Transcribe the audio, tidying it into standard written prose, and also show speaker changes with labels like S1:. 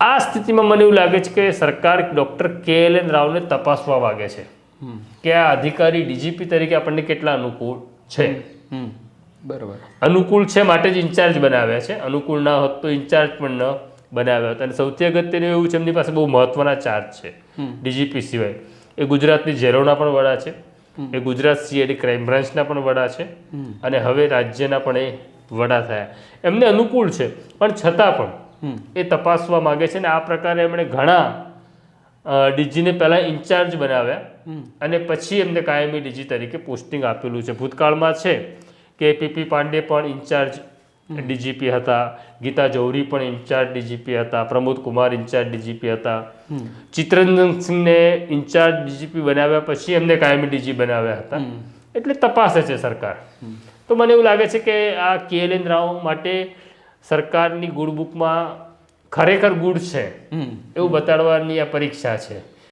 S1: આ સ્થિતિમાં મને એવું લાગે છે કે સરકાર ડૉક્ટર KLN રાવને તપાસવા માગે છે કે આ અધિકારી ડીજીપી તરીકે આપણને કેટલા અનુકૂળ છે.
S2: બરાબર.
S1: અનુકૂળ છે માટે જ ઇન્ચાર્જ બનાવ્યા છે, અનુકૂળ ના હોત તો ઇન્ચાર્જ પણ ન બનાવ્યા હતા. અને સૌથી અગત્યનું એવું છે એમની પાસે બહુ મહત્વના ચાર્જ છે ડીજીપી સિવાય. એ ગુજરાતની જેરોના પણ વડા છે, એ ગુજરાત CID ક્રાઇમ બ્રાન્ચના પણ વડા છે, અને હવે રાજ્યના પણ એ વડા થયા. એમને અનુકૂળ છે, પણ છતાં પણ એ તપાસવા માગે છે. ને આ પ્રકારે એમણે ઘણા ડીજીને પહેલાં ઇન્ચાર્જ બનાવ્યા અને પછી એમને કાયમી ડીજી તરીકે પોસ્ટિંગ આપેલું છે. ભૂતકાળમાં છે કે PP પાંડે પણ ઇન્ચાર્જ DGP હતા, ગીતા જૌહરી પણ ઇન્ચાર્જ DGP હતા, પ્રમોદ કુમાર ઇન્ચાર્જ DGP હતા, ચિત્તરંજન સિંહને ઇન્ચાર્જ DGP બનાવ્યા પછી એમને કાયમી DG બનાવ્યા હતા. એટલે તપાસે છે સરકાર. તો મને એવું લાગે છે કે આ KLN રાવ માટે સરકારની ગુડ બુકમાં ખરેખર ગુડ છે એવું બતાડવાની આ પરીક્ષા છે